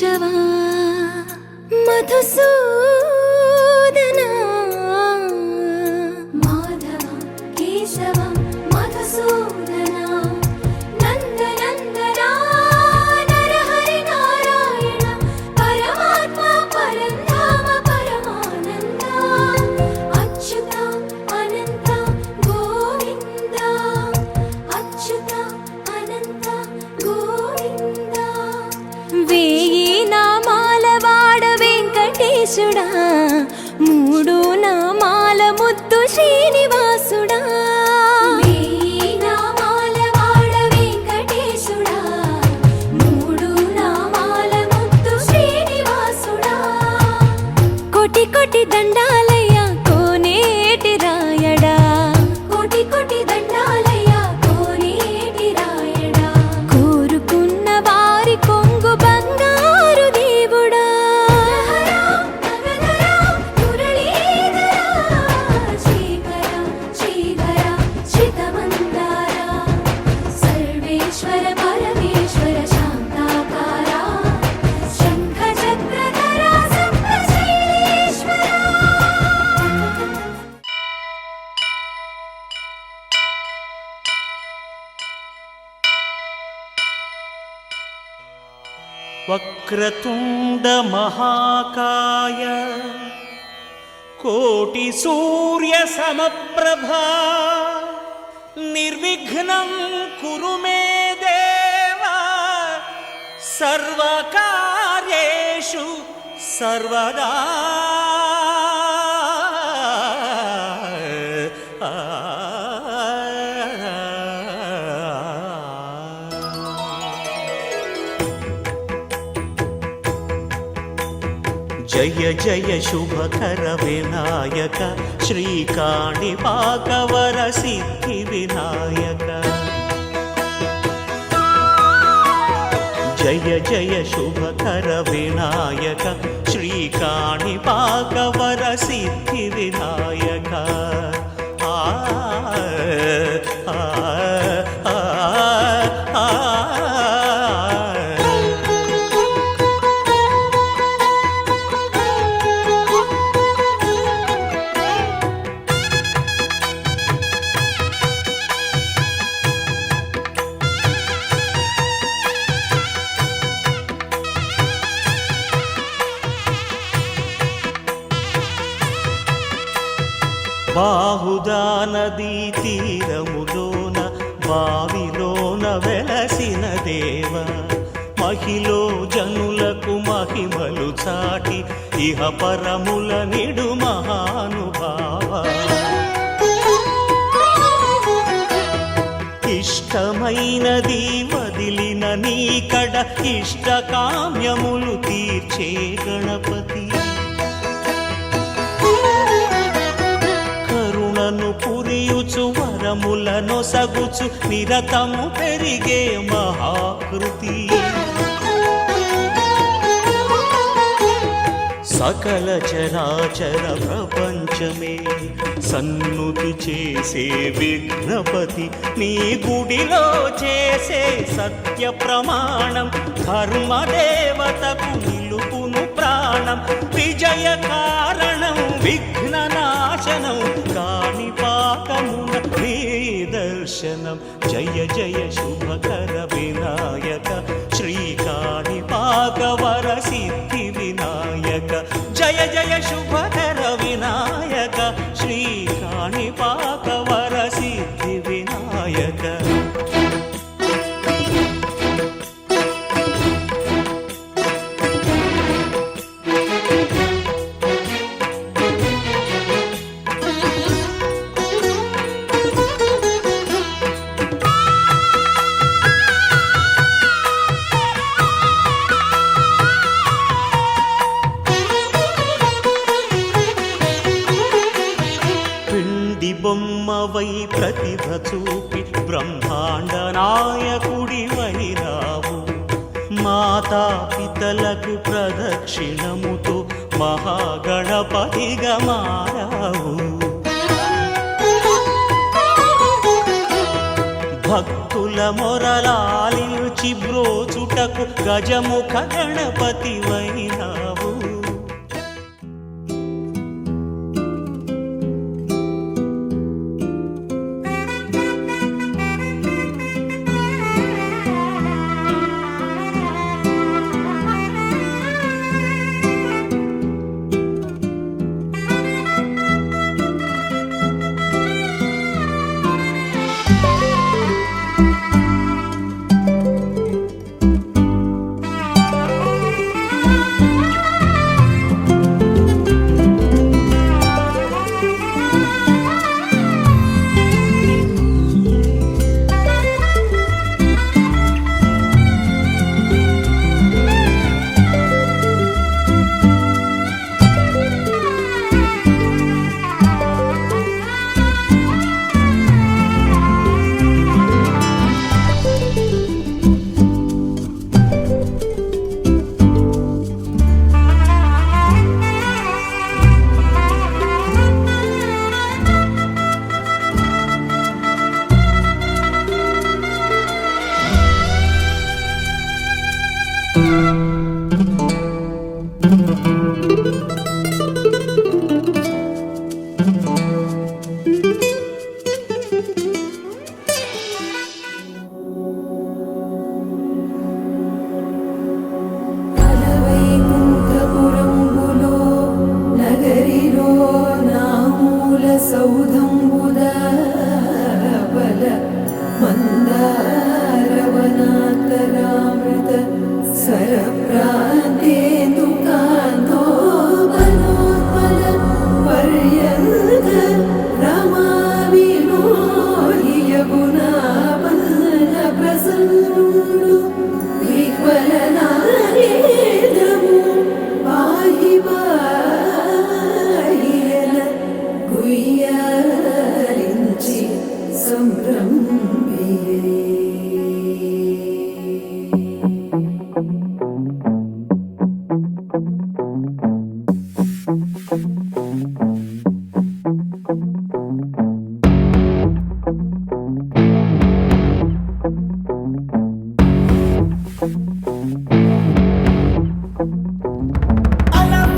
కేశవా మధుసూదనా మాధవ కేశవ మధుసూదనా నందనందనా నరహరి నారాయణ పరమాత్మ పరంధామ పరమానంద అచ్యుత అనంత గోవింద అచ్యుత అనంత గోవింద వేయి నామాల వాడ వెంకటేశుడా మూడు నామాల ముద్దు శ్రీనివాసుడా వేయి నామాల వాడ వెంకటేశుడా మూడు నామాల ముద్దు శ్రీనివాసుడా కోటి కోటి దండాలయ్య కోనేటి రాయడా కోటి కోటి దండాలయ్య కోనేటి రాయడా కోరుకున్న వారి కొంగు బంగారు దేవుడా శ్రీకర శ్రీధర శ్రితమందార సర్వేశ్వర పరమేశ్వర శాంతాకార శంఖ చక్రధర సప్తశైలేశ్వర వక్రతుండ మహాకాయ కోటి సూర్య సమప్రభా నిర్విఘ్నం కురు మే దేవా సర్వకార్యేషు సర్వదా జయ జయ శుభకర వినాయక శ్రీకాణిపాకవర సిద్ధి వినాయక జయ జయ శుభకర వినాయక శ్రీకాణిపాకవర సిద్ధి వినాయక ఆ ఆ ఆ ఆ బాహుదా నదీ తీరములోన బావిలోన వెలసిన దేవ మహిలో జనులకు మహిమలు చాటి ఇహ పరముల నిడు మహానుభావ ఇష్టమైనది వదిలిన నీకడ ఇష్ట కామ్యములు తీర్చే గణపతి కరుణను పురియుచు వరములను సగుచు నిరతము పెరిగే మహాకృతి సకల చరాచర ప్రపంచమే సన్నుతి చేసే విఘ్నపతి నీ గుడిలో చేసే సత్య ప్రమాణం ధర్మదేవతకు నిలుపును ప్రాణం విజయ కారణం విఘ్న నాశనం కాణిపాకమున నీ దర్శనం జయ జయ శుభకర వినాయక శ్రీకాణిపాకవర సిద్ధి వినాయక జయ జయ శుభకర వినాయక శ్రీకాణిపాకవర సిద్ధి వినాయక బొమ్మవై ప్రతిభ చూపి బ్రహ్మాండ నాయకుడి వైరావు మాతా పితలకు ప్రదక్షిణముతో మహాగణపతిగా మారావు భక్తుల మొరలాలించి బ్రోచుటకు గజముఖ గణపతివైనావు.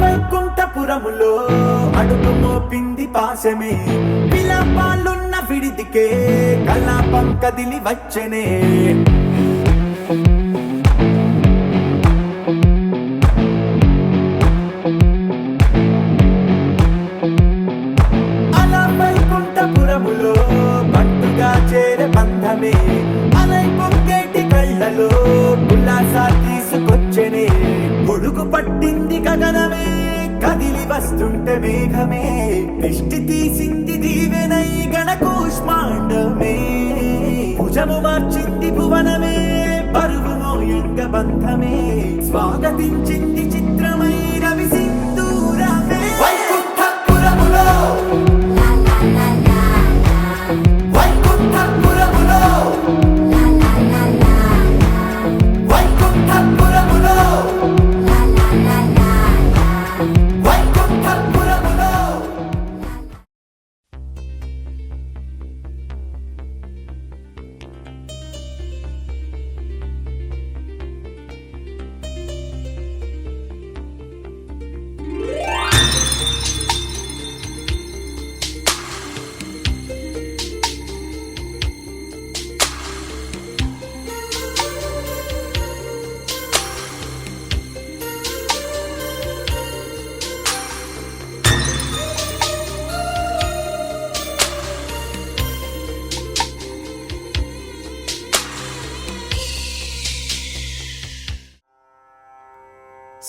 వైకుంఠపురములో అడుగు మోపింది పాశమే, విలాపాలున్న విడిదికే కలాపం కదిలి వచ్చనే. అలా వైకుంఠపురములో పట్టుగా చేరే బంధమే, అలై పొంగేటి కళ్ళలో ఉల్లాసా తీసుకొచ్చనే. గొడుగు పట్టింది గగనమే, కదిలి వస్తుంటే మేఘమే, దృష్టి తీసింది దీవెనై గణకూష్మాండమే. భుజము మార్చింది భువనమే, పరువు మోయంగ బంధమే, స్వాగతించింది చిత్రమై రవి సింధూరమే. వైకుంఠపురములో వైకుంఠపురములో వైకుంఠపురములో వైకుంఠపురములో.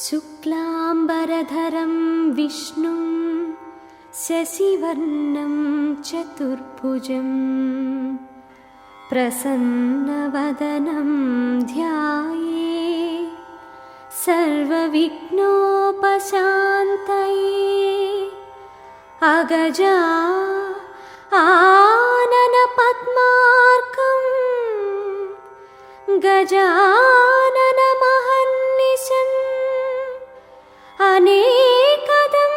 शुक्लाम्बरधरं विष्णुं शशिवर्णं चतुर्भुजं प्रसन्नवदनं ध्याये सर्वविघ्नोपशान्तये. अगजा आनन पद्मार्कं गजानन महर्निशम् अनेकदं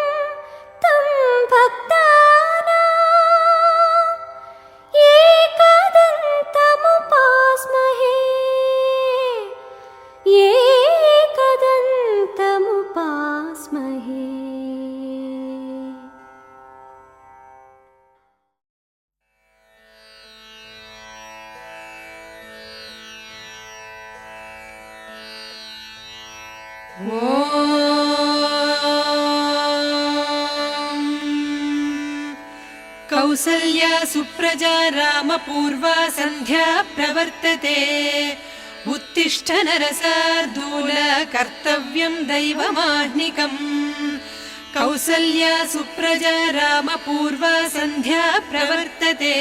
तं भक्तानां एकदन्तमुपास्महे. कौसल्या सुप्रजा रामपूर्वा सन्ध्या प्रवर्तते उत्तिष्ठ नरसार्दूल कर्तव्यं दैवमाह्निकम् कौसल्या सुप्रजा रामपूर्वा सन्ध्या प्रवर्तते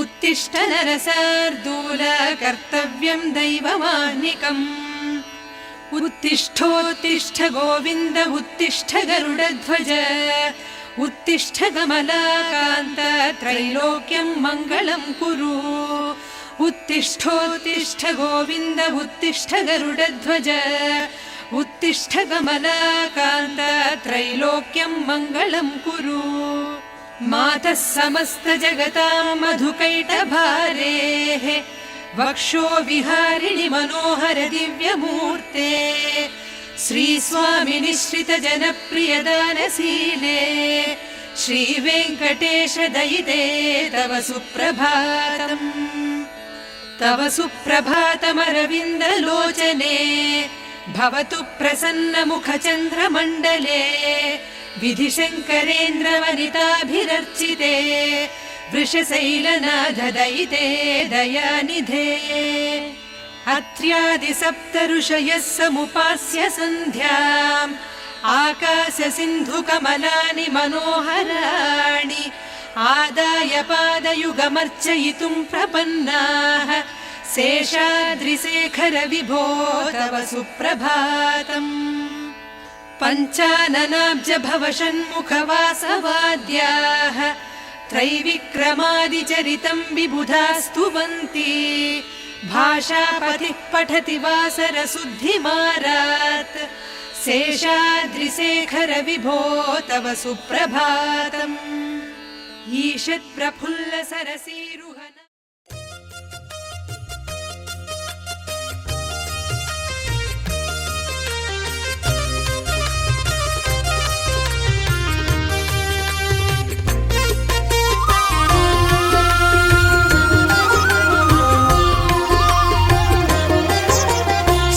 उत्तिष्ठ नरसार्दूल कर्तव्यं दैवमाह्निकम् उत्तिष्ठोत्तिष्ठ गोविन्द उत्तिष्ठ गरुडध्वज उत्तिष्ठ कमलाकान्त त्रैलोक्यं मङ्गलं कुरु उत्तिष्ठोत्तिष्ठ गोविन्द उत्तिष्ठ गरुडध्वज उत्तिष्ठ कमलाकान्त त्रैलोक्यं मङ्गलं कुरु मातः समस्त जगतां मधुकैटभारेः वक्षो विहारिणि मनोहर दिव्यमूर्ते श्रीस्वामि निश्रित जनप्रियदानशीले श्रीवेङ्कटेश दयिते तव सुप्रभातम् तव सुप्रभातमरविन्दलोचने भवतु प्रसन्नमुखचन्द्रमण्डले विधिशङ्करेन्द्रवनिताभिरर्चिते वृषशैलनाथ दयिते दयानिधे अत्र्यादिसप्त ऋषयः समुपास्य सन्ध्याम् आकाशसिन्धुकमलानि मनोहराणि आदाय पादयुगमर्चयितुं प्रपन्नाः शेषाद्रिशेखर विभो तव सुप्रभातम् पञ्चाननाब्ज भवषण्मुखवासवाद्याः त्रैविक्रमादिचरितं विबुधास्तुवन्ति भाषापतिः पठति वासरशुद्धिमारात् शेषाद्रिशेखर विभो तव सुप्रभातम् ईषत्प्रफुल्ल सरसीरुहन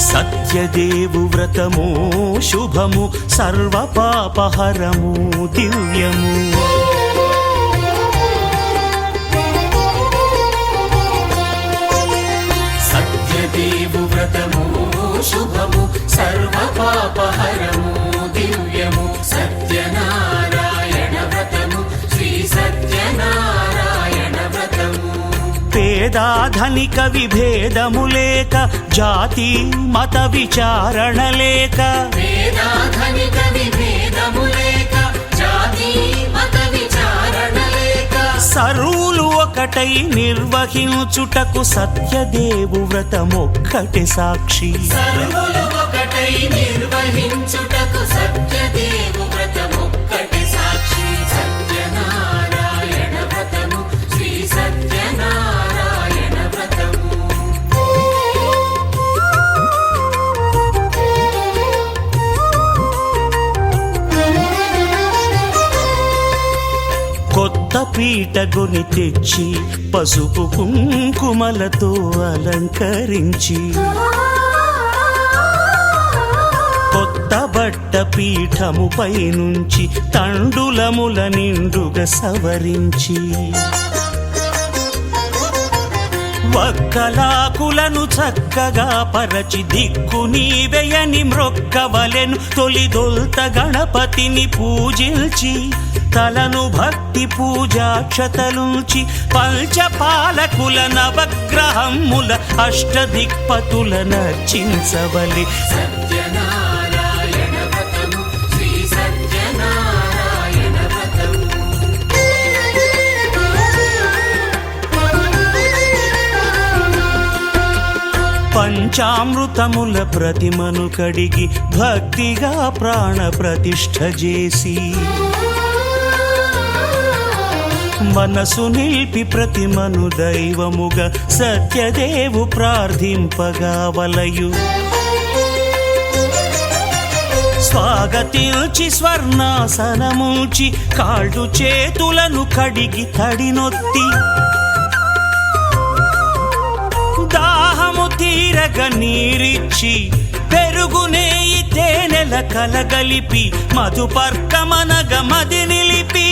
సత్యదేవు వ్రతము శుభము సర్వ పాపహరము దివ్యము సత్యదేవు వ్రతము శుభము సర్వ పాపహరము దివ్యము సత్యనారాయణ వ్రతము శ్రీ సత్యనారాయణ వ్రతము పేదాధనిక విభేదము లేక జాతి మత విచారణ లేక వేదాధనిక విభేదము లేక జాతి మత విచారణ లేక సర్వులు ఒకటై నిర్వహించుటకు సత్యదేవు వ్రతమొక్కటి సాక్షి సర్వులు ఒకటై నిర్వహించుటకు సత్యదేవు వ్రతమొక్కటి సాక్షి సత్యనారాయణ వ్రతము శ్రీ సత్యనారాయణ వ్రతము కొత్త పీట గొని తెచ్చి పసుపు కుంకుమలతో అలంకరించి కొత్త బట్ట పీఠముపై నుంచి తండులముల నిండుగా సవరించి వక్కలాకులను చక్కగా పరచి దిక్కు నీవెయని మ్రొక్కవలెను తొలిదొల్త గణపతిని పూజించి తలను భక్తి పూజాక్షతలుంచి పంచపాలకుల నవగ్రహముల అష్టదిక్పతుల నర్చించవలి సత్యనారాయణ వ్రతము శ్రీ సత్యనారాయణ వ్రతము పంచామృతముల ప్రతిమను కడిగి భక్తిగా ప్రాణ ప్రతిష్ఠ చేసి మనసు నిలిపి ప్రతిమను దైవముగా సత్యదేవు ప్రార్థింపగా వలయు స్వాగతించి స్వర్ణాసనముంచి కాళ్ళు చేతులను కడిగి తడినొత్తి దాహము తీరగ నీరిచ్చి పెరుగు నెయ్యి కలగలిపి మధుపర్కమనగ మది నిలిపి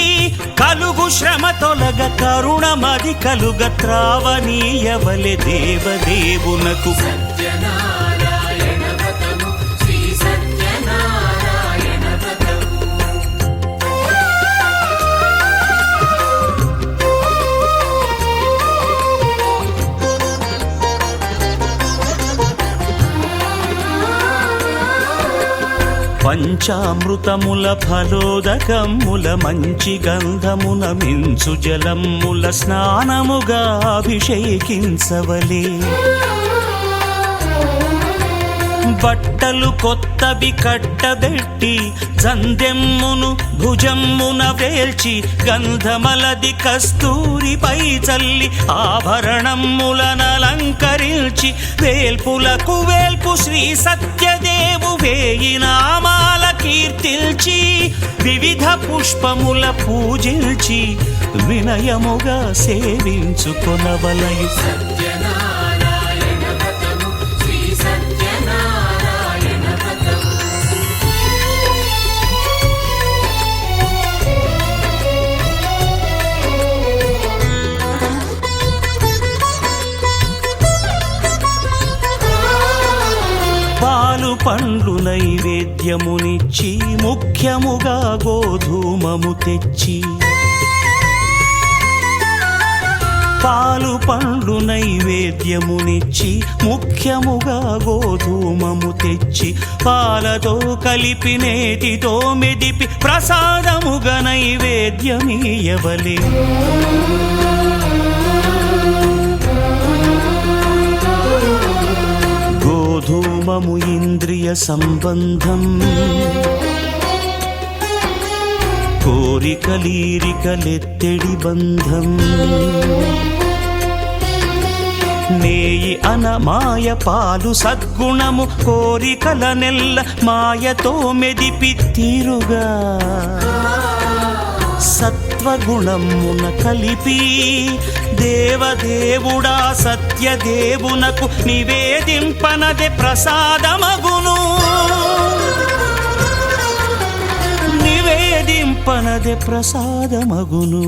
కలుగు శ్రమ తొలగ కరుణ మది కలుగ త్రావనీయవలె దేవదేవునకు సత్యనారాయణ వ్రతము శ్రీ సత్యనారాయణ వ్రతము పంచామృతముల ఫలోదకముల మంచి గంధమున మించు జలముల స్నానముగా అభిషేకించవలే బట్టలు కొత్తవి కట్టబెట్టి జందెమ్మును భుజమ్మున వేల్చి గంధమలది కస్తూరిపై చల్లి ఆభరణములనలంకరించి వేల్పులకు వేల్పు శ్రీ సత్యదేవు వేయి నామాల కీర్తిల్చి వివిధ పుష్పముల పూజించి వినయముగా సేవించుకొనవలయు సత్యనారాయణ వ్రతము శ్రీ సత్యనారాయణ వ్రతము పాలు పండ్లు నైవేద్యమునిచ్చి ముఖ్యముగా గోధూమము తెచ్చి పాలు పండ్లు నైవేద్యమునిచ్చి ముఖ్యముగా గోధూమము తెచ్చి పాలతో కలిపి నేతితో మెదిపి ప్రసాదముగా నైవేద్యమీయవలే గోధూమము ఇంద్రియ సంబంధం కోరికలీరికలెత్తెడి బంధం నేయి అనమాయ పాలు సద్గుణము కోరికల నెల్ల మాయతో మెదిపి తీరుగా సత్వగుణమున కలిపి దేవదేవుడా సత్యదేవునకు నివేదింపనదే ప్రసాదమగును నివేదింపనదే ప్రసాదమగును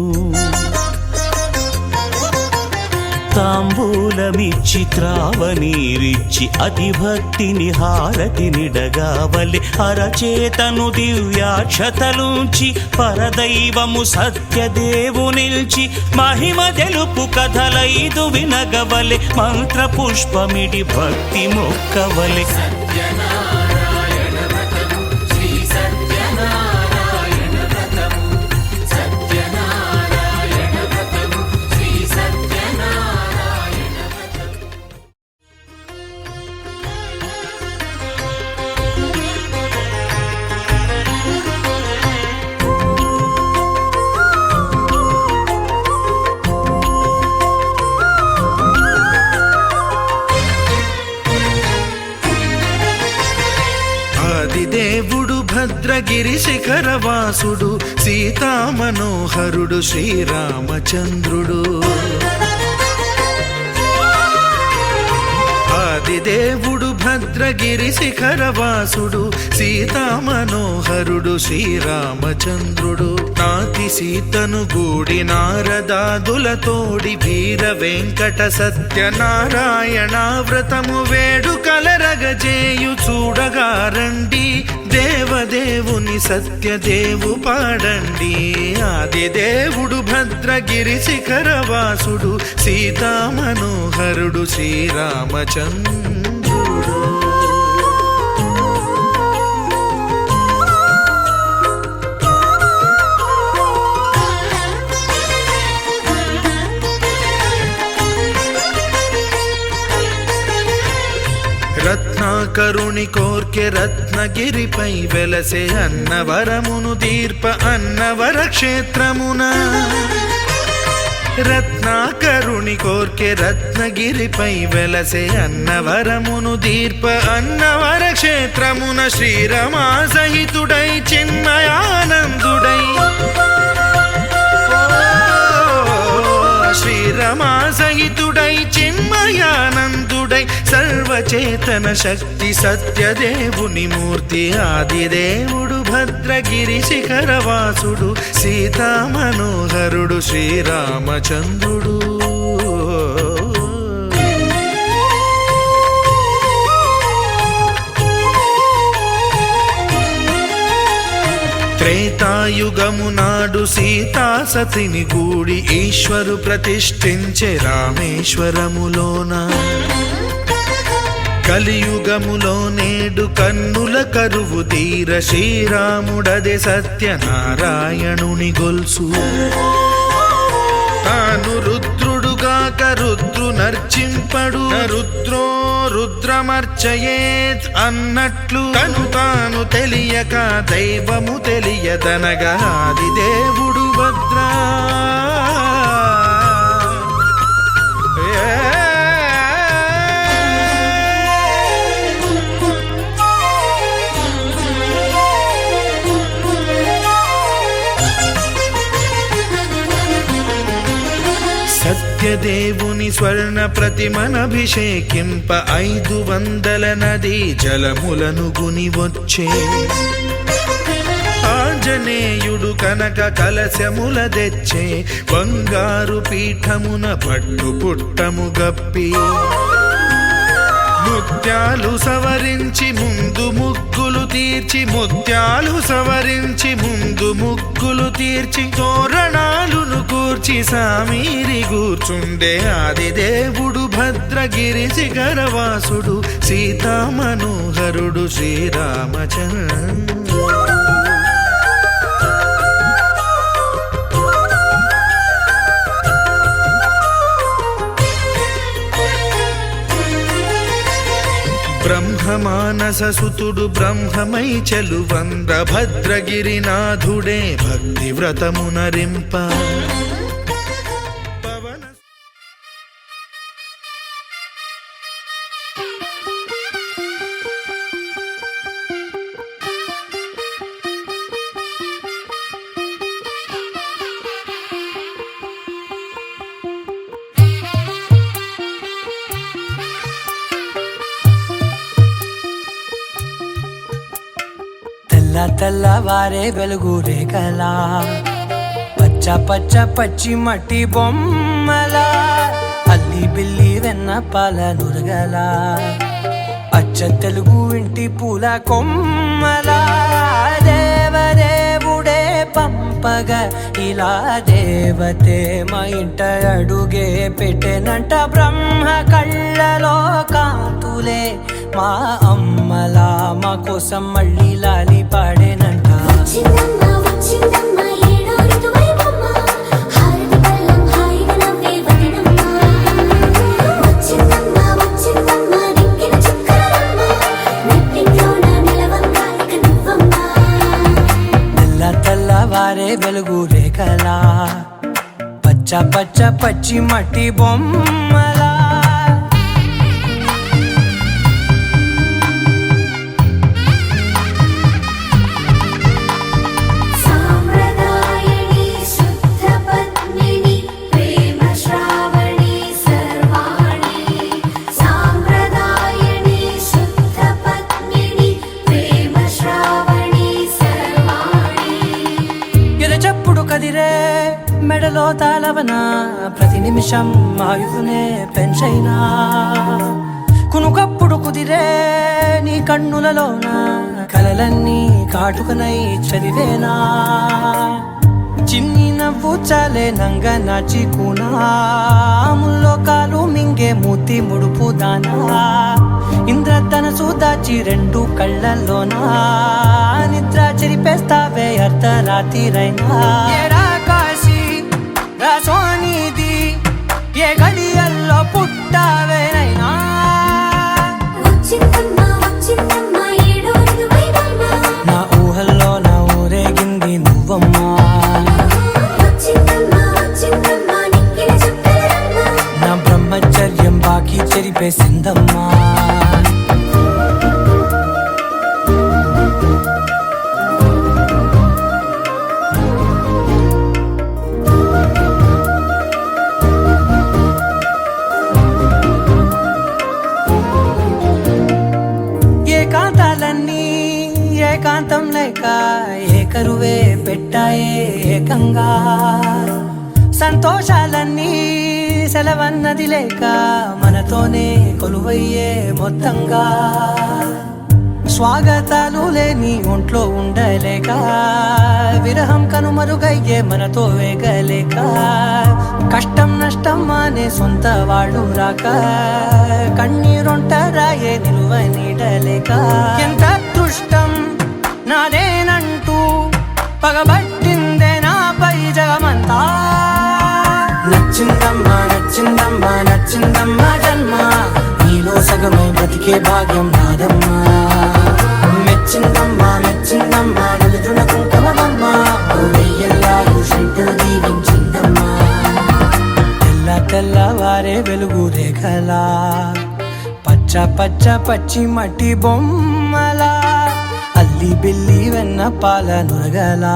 తాంబూలమిచ్చి త్రావనీరిచ్చి అతిభక్తిని హారతినిడగావలె అరచేతను దివ్యాక్షతలుంచి పరదైవము సత్యదేవు నిల్చి మహిమ తెలుపు కథలైదు వినగవలె మంత్ర పుష్పమిడి భక్తి మొక్కవలె సత్యనారాయణ వ్రతము శ్రీ సత్యనారాయణ వ్రతము సత్యనారాయణ వ్రతము శ్రీ సత్యనారాయణ వ్రతము ఆదిదేవుడు భద్రగిరి శిఖరవాసుడు సీతామనోహరుడు శ్రీరామచంద్రుడు ఆదిదేవుడు భద్రగిరి శిఖరవాసుడు సీతామనోహరుడు శ్రీరామచంద్రుడు నాతి సీతను గూడి నారదాదులతోడి వీర వెంకట సత్యనారాయణ వ్రతము వేడుకలరగజేయు చూడగా రండి దేవదేవుని సత్యదేవు పాడండి ఆదిదేవుడు భద్రగిరి శిఖరవాసుడు సీతామనోహరుడు శ్రీరామచంద్రుడు రత్నాకరుని కోర్కె రత్నగిరిపై వెలసే అన్నవరమును దీర్ప అన్నవర క్షేత్రమున రత్నాకరుని కోర్కె రత్నగిరిపై వెలసే అన్నవరమును దీర్ప అన్నవర క్షేత్రమున శ్రీరమా సహితుడై చిన్మయానందుడై శ్రీరమా సహితుడై సహితుడై చిన్మయానందుడై సర్వచేతన శక్తి సత్యదేవుని మూర్తి ఆదిదేవుడు భద్రగిరి శిఖరవాసుడు సీతామనోహరుడు శ్రీరామచంద్రుడు. త్రేతాయుగము నాడు సీతాసతిని గూడి ఈశ్వరు ప్రతిష్ఠించే రామేశ్వరములోన. కలియుగములో నేడు కన్నుల కరువు తీర శ్రీరాముడదే సత్యనారాయణుని గొల్సు. తాను రుద్రుడుగాక రుద్రు నర్చింపడు రుద్రో రుద్రమర్చయేత్ అన్నట్లు తను తాను తెలియక దైవము తెలియదనగా ఆదిదేవుడు భద్రా. సత్యదేవుని స్వర్ణ ప్రతిమనభిషేకింప 500 నదీ జలములను గుని వచ్చే. ఆంజనేయుడు కనక కలశముల తెచ్చే బంగారు పీఠమున పట్టు పుట్టము గప్పి. ముత్యాలు సవరించి ముందు ముగ్గులు తీర్చి ముత్యాలు సవరించి ముందు ముగ్గులు తీర్చి తోరణాలును కూర్చి సామీరి కూర్చుండే ఆదిదేవుడు భద్రగిరి శిఖరవాసుడు సీతామనోహరుడు శ్రీరామచంద్రుడు. బ్రహ్మమానససుతుడు బ్రహ్మమై చెలువంద్ర భద్రగిరినాథుడే భక్తి వ్రతమునరింప. తెల్లవారే వెలుగు రేఖలా పచ్చ పచ్చ పచ్చి మట్టి బొమ్మలా అల్లి బిల్లి వెన్న పాల నురగలా అచ్చ తెలుగు ఇంటి పూల కొమ్మలా దేవదేవుడే పంపగా ఇలా దేవతే మా ఇంట అడుగే పెట్టెనంట. బ్రహ్మ కళ్ళలో కాంతులే మా అమ్మలా మా కోసం మళ్ళీ లాలి పాడేనంట. తెల్లవారే వెలుగు రేఖలా పచ్చ పచ్చ పచ్చి మట్టి బొమ్మలా. మెడలో తాళవన ప్రతి నిమిషం ఆయుధునే పెంచైనా కునుకప్పుడు కుదిరే నీ కన్నులలోన కలలన్నీ కాటుకనై చదివేనా. చిన్ని నవ్వు చాలే నంగ నాచి కూనాముల్లో కాలు మింగే మూతి ముడుపు దానా. ఇంద్రధనసు దాచి 2 కళ్ళల్లోనా నిద్ర చెరిపేస్తావే అర్ధరాత్రిరైనా. సోనిది ఏ గడియల్లో పుట్టావేనైనా. నా ఊహల్లో నా ఊరేగింది నువ్వమ్మా. నా బ్రహ్మచర్యం బాకీ చెరిపేసిందమ్మా. ఏకాంతం లేక ఏకరువే పెట్టాయే ఏకంగా సంతోషాలన్నీ సెలవన్నది లేక మనతోనే కొలువయ్యే మొత్తంగా స్వాగతాలు లేని ఒంట్లో ఉండలేక విరహం కనుమరుగయ్యే మనతో వేగలేక కష్టం నష్టం అనే సొంత వాళ్ళు రాక కన్నీరొంటరాయే నిలువ నీడలేక ఎంత అదృష్టం నాదేనంటూ పగబట్టిందే నాపై జగమంతా నచ్చిందమ్మా నచ్చిందమ్మా నచ్చిందమ్మా జన్మ నీలో సగమై బ్రతికే భాగ్యం నాదమ్మా మెచ్చిందమ్మా మెచ్చిందమ్మా నలుదున కుంకుమమ్మా వెయ్యల్లాలు శంకరు దీవించిందమ్మా తెల్ల తెల్లవారే వెలుగు రేఖలా పచ్చ పచ్చ పచ్చి మట్టి బొమ్మలా అల్లి బిల్లి వెన్న పాల నురగలా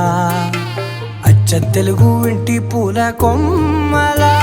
అచ్చ తెలుగు ఇంటి పూల కొమ్మలా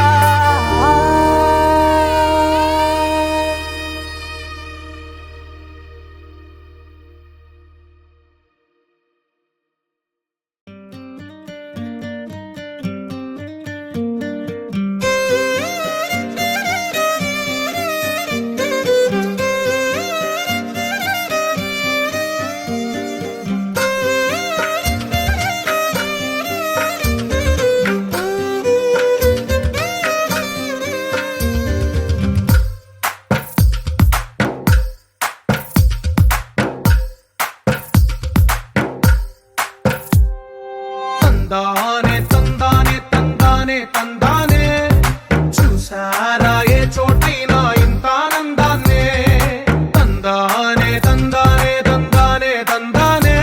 తందానే తందానే తందానే తందానే చూసారా ఏ చోటైనా ఇంత ఆనందాన్నే తందానే తందానే తందానే తందానే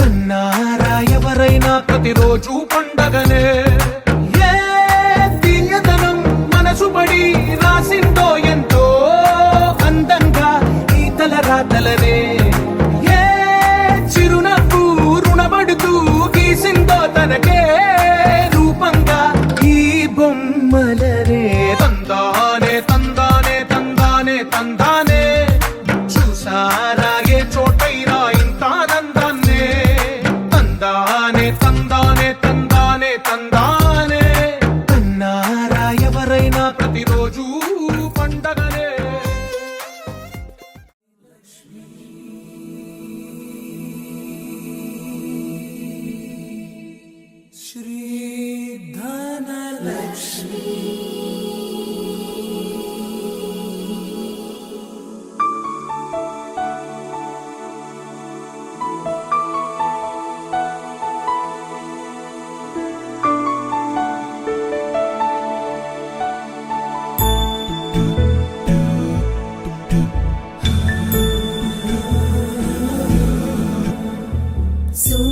కన్నారా ఎవరైనా ప్రతిరోజు పండగనే ఏ తీయదనం మనసు పడి రాసిందో ఎంతో అందంగా ఈ తలరాతలనే ఏ చిరునవ్వు రుణపడుతూ గీసిందో తనకే రూపంగా ఈ బొమ్మలనే తందానే తందానే తందానే తందానే చూసారా ఏ చోటైనా ఇంత ఆనందాన్నే తందానే తందానే తందానే తందానే కన్నారా ఎవరైనా ప్రతిరోజు పండగనే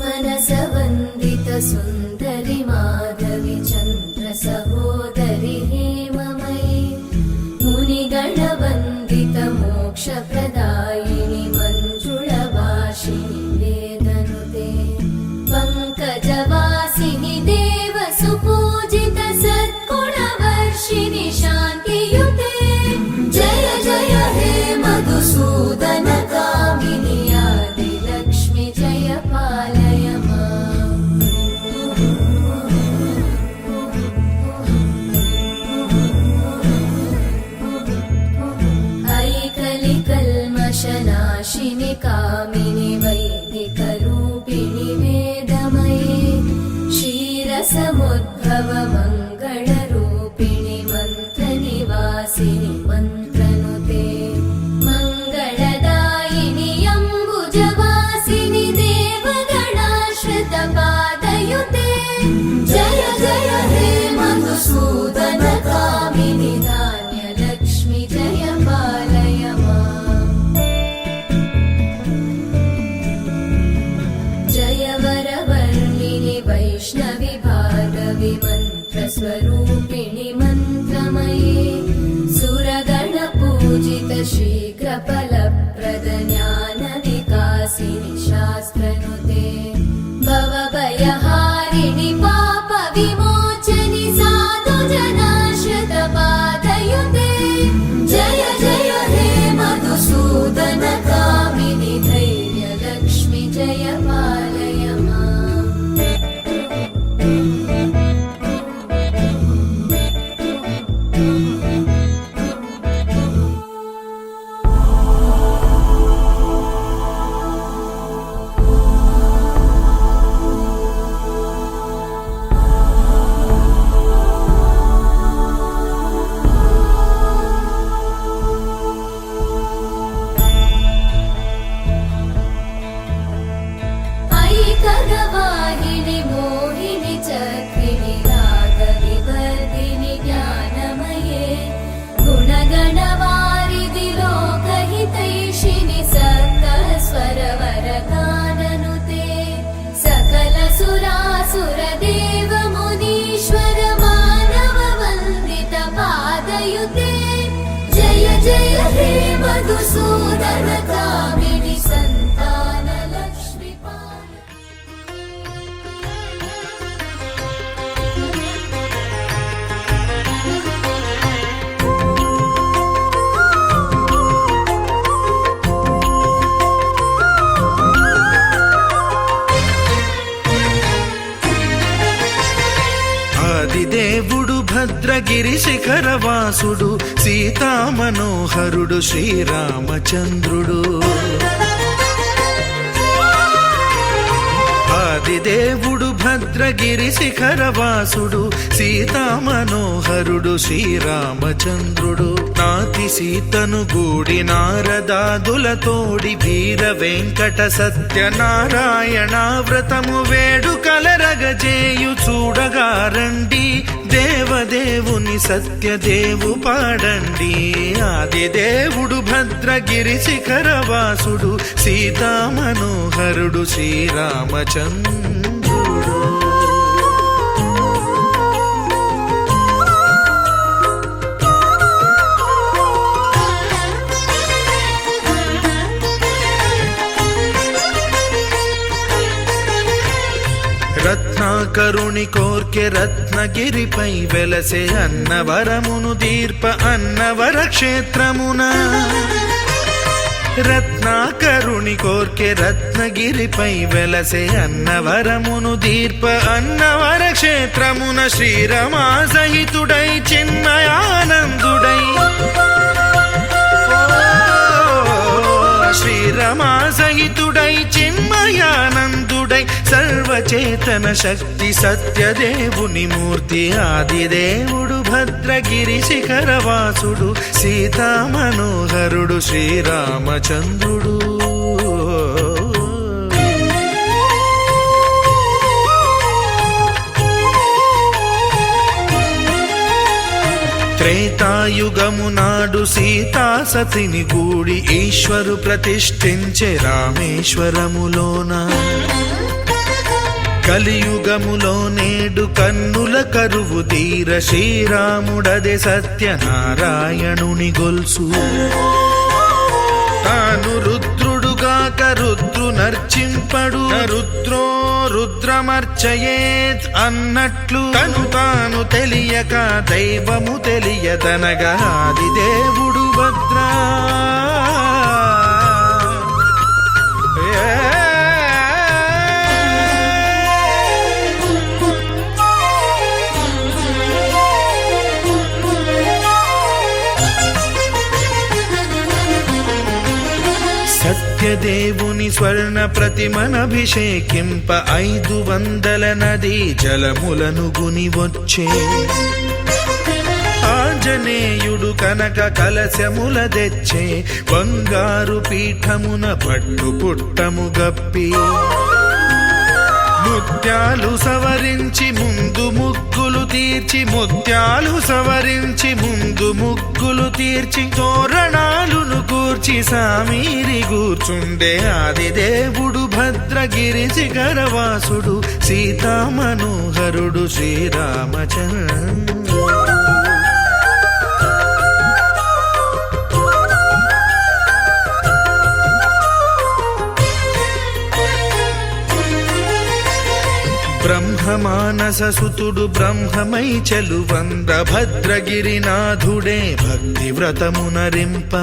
सुमनसवन्दित सुन्दरि माधवि चन्द्र सहोदरि हेममयि मुनिगणवन्दित मोक्षप्रदायिनि मञ्जुळभाषिणि वेदनुते पङ्कजवासिनि देवसुपूजित सद्गुणवर्षिणि शान्तियुते जय जय हे मधुसूदन कामिनि आदिलक्ष्मि जय पालय माम् ऐकलिकल्मषनाशिनि कामिनि वैदिकरूपिणि वेदमये क्षीरसमुद्भव मङ्गलरूपिणि मन्त्रनिवासिनि मन्त्रनुते मङ्गलदायिनि अम्बुजवासिनि देवगणाश्रितपादयुते जय जय हे मधुसूदन कामिनि धान्यलक्ष्मि जय पालय माम् जय वरवर्णिनि वैष्णवि भार्गवि मन्त्रस्वरूपिणि मन्त्रमये सुरगणपूजित शीघ्रफलप्रद ज्ञानविकासिनि शास्त्रनुते भवभयहारिणि पापविमोचनि साधुजनाश्रितपादयुते जय जय हे मधुसूदन कामिनि धैर्यलक्ष्मि जय पालय माम् ऐकगवाहिनि मोहिनि चक्रिणि रागविवर्धिनि ज्ञानमये गुणगणवारिधि लोकहितैषिणि सप्तस्वरवरगाननुते सकल सुरासुरदेव मुनीश्वर मानव वन्दित पादयुते जय जय हे मधुसूदन कामिनि सन्तान लक्ष्मीपाल ఆదిదేవుడు భద్రగిరి శిఖరవాసుడు సీతామనోహరుడు శ్రీరామచంద్రుడు ఆదిదేవుడు భద్రగిరి శిఖరవాసుడు సీతామనోహరుడు శ్రీరామచంద్రుడు నాతి సీతను గూడి నారదాదులతోడి వీర వెంకట సత్యనారాయణ వ్రతము వేడుకలరగజేయు చూడగారండి దేవదేవుని సత్యదేవు పాడండి ఆదిదేవుడు భద్రగిరి శిఖరవాసుడు సీతామనోహరుడు శ్రీరామచంద్రుడు రత్నాకరుని కోర్కె రత్నగిరిపై వెలసే అన్నవరమును దీర్ప అన్నవర క్షేత్రమున రత్నాకరుని కోర్కె రత్నగిరిపై వెలసే అన్నవరమును దీర్ప అన్నవర క్షేత్రమున శ్రీరమా సహితుడై చిన్మయానందుడై శ్రీరమా సహితుడై చిన్మయానందుడై సర్వచేతన శక్తి సత్యదేవుని మూర్తి ఆదిదేవుడు భద్రగిరి శిఖరవాసుడు సీతామనోహరుడు శ్రీరామచంద్రుడు త్రేతాయుగము నాడు సీతా సతిని గూడి ఈశ్వరు ప్రతిష్ఠించే రామేశ్వరములోన కలియుగములో నేడు కన్నుల కరువు తీర శ్రీరాముడదే సత్యనారాయణుని గొల్సు తాను రుద్రుడుగాక రుద్రు నర్చింపడు రుద్రో రుద్రమర్చయేత్ అన్నట్లు తను తాను తెలియక దైవము తెలియదనగా ఆదిదేవుడు భద్రా సత్యదేవుని స్వర్ణ ప్రతిమనభిషేకింప 500 నదీ జలములను గుని వచ్చే ఆంజనేయుడు కనక కలశముల తెచ్చే బంగారు పీఠమున పట్టు పుట్టము గప్పి ముత్యాలు సవరించి ముందు ముగ్గులు తీర్చి ముత్యాలు సవరించి ముందు ముగ్గులు తీర్చి తోరణాలును కూర్చి సామీరి కూర్చుండే ఆదిదేవుడు భద్రగిరి శిఖరవాసుడు సీతామనోహరుడు శ్రీరామచంద్రుడు బ్రహ్మమానస సుతుడు బ్రహ్మమై చెలువంద భద్రగిరినాథుడే భక్తి వ్రతమునరింప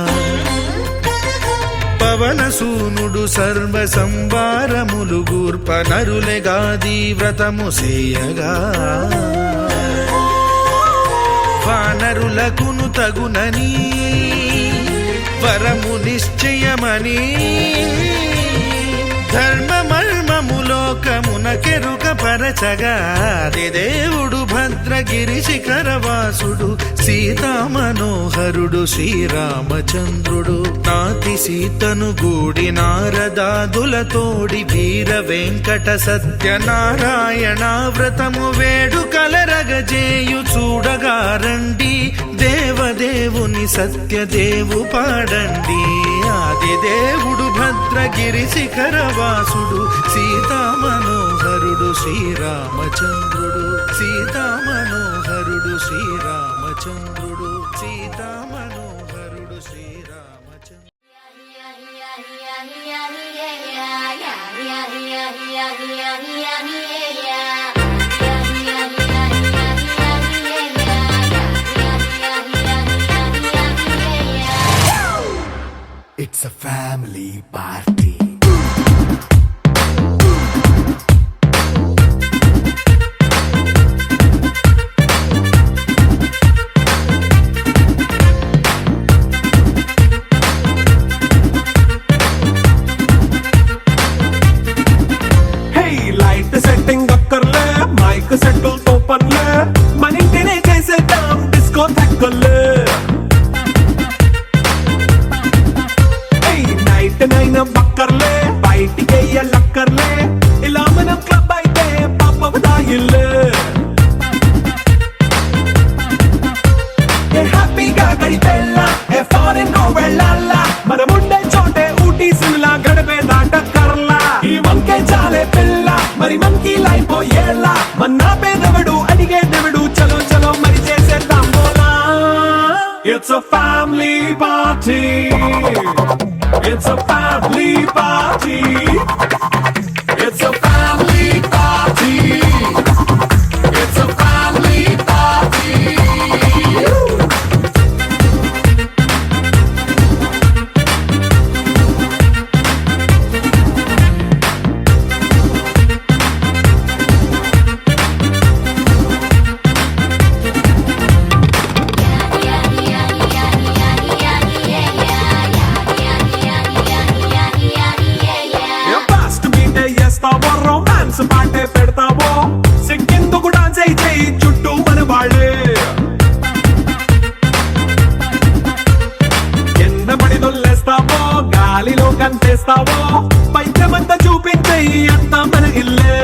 పవన సూనుడు సర్వ సంవారములు గూర్ప నరులెగాది వ్రతము సేయగా వానరులకును తగునని వరము నిశ్చయమని ధర్మమర్మములోకమునకెరుక పరచగా దేవుడు భద్రగిరి శిఖరవాసుడు సీతా మనోహరుడు శ్రీరామచంద్రుడు నాతి సీతను గూడి నారదాదులతోడి వీర వెంకట సత్యనారాయణ వ్రతము వేడుకలరగజేయు చూడగా రండి దేవదేవుని సత్యదేవు పాడండి ఆది దేవుడు భద్రగిరి శిఖరవాసుడు సీతా మనోహరుడు శ్రీరామచంద్రుడు సీతా మనోహరుడు శ్రీరామచంద్రుడు సీతా మనోహరుడు శ్రీరామచంద్రుడు It's a family party. Hey, light setting అక్కర్లే మైక్ సెట్టుల్ తో పనులే మన ఇంటినే చేసేద్దాం డిస్కో తక్కర్లే నైట్ నైన్ బక్కర్లే బయటికెయ్యలక్కర్లే ఇలా మనం క్లబ్ అయితే పాపదాయిల్లే హ్యాపీగా గడిపెళ్ళా ఏ ఫారెన్ నో వెళ్ళాలా మనం ఉండే చోటే ఊటీ సిమ్లా గడిపే దాటక్కర్లా ఈ వంకే చాలే పిల్ల మరి మనకి లైఫ్ ఏళ్ళ మన్నా పేదవడు అడిగే దేవుడు చలో చలో మరి చేసేద్దాం బోలా it's a family party It's a family party. It's a family party. It's a family party. Romance పాటే పెడతావో సిక్కిందుకు డాన్స్ అయి చేయి చుట్టూ మన వాళ్ళే కింద పడి దొల్లేస్తావో గాలిలో కంటేస్తావో పైత్యమంతా చూపించేయి అంతా మన ఇల్లే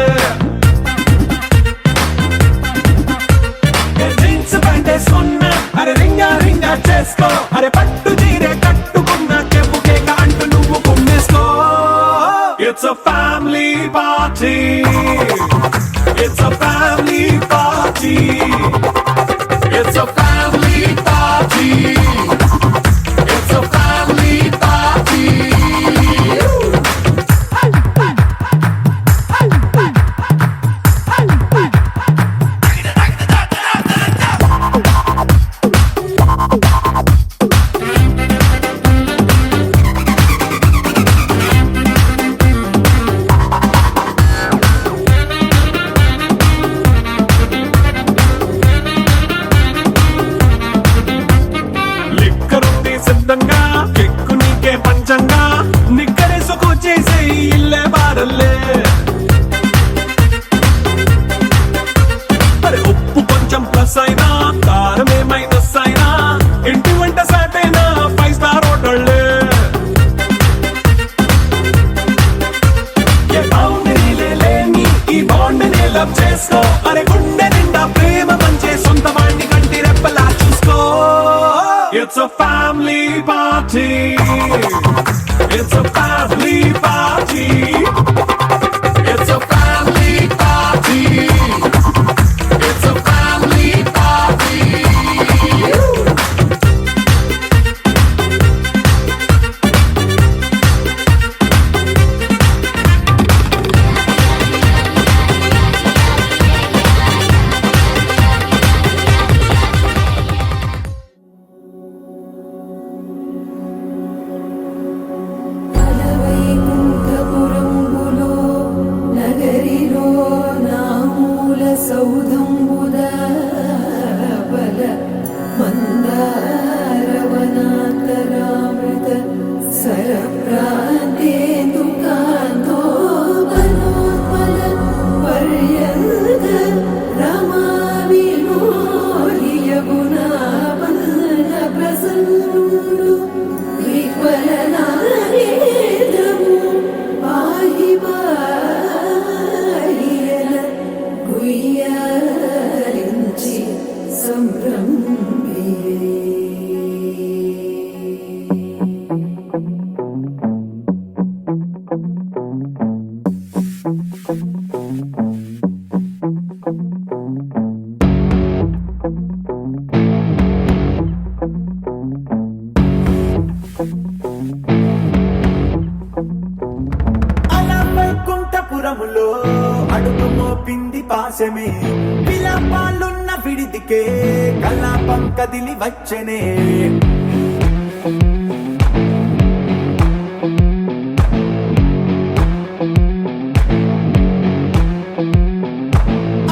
జీన్స్ ప్యాంట్ వేసుకున్నా అరే రింగా రింగా చేసుకో అరే పట్టు చీరే కట్టుకున్న కెప్పు కేక అంటూ నువ్వు కుమ్మేసుకో It's a family party. It's a family party. It's a family party. It's a family party. సిద్ధంగా కెక్కు నీకే పంచంగా నిక్కరేసుకు చేసే ఇల్లే బారల్లే అరే ఉప్పు కొంచెం ప్లస్ అయినా కారమే మైనస్ అయినా ఇంటి వంట సాటైనా 5 స్టార్ హోటళ్ళే ఏ బౌండరీలే లేని ఈ బాండ్ని లవ్ చేసుకో అరే గుండె నిండా ప్రేమ పంచే సొంత వాణ్ణి కంటి రెప్పలా చూసుకో It's a family party. It's a family party. It's a family party. It's a family party. వైకుంఠపురములో అడుగు మోపింది పాశమే విలాపాలున్న విడిదికే కలాపం కదిలి వచ్చనే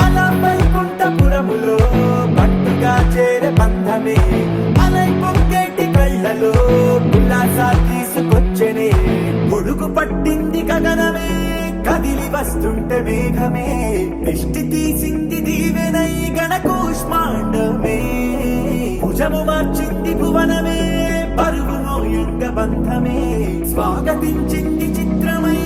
అలా వైకుంఠపురములో పట్టుగా చేరే బంధమే అలై పొంగేటి కళ్ళలో ఉల్లాసా తీసుకొచ్చనే పొడుగు పట్టింది గగనమే కదిలి వస్తుంటే మేఘమే దృష్టి తీసింది దీవెనై గణకూష్మాండమే భుజము మార్చింది భువనమే పరువు మోయంగ బంధమే స్వాగతించింది చిత్రమై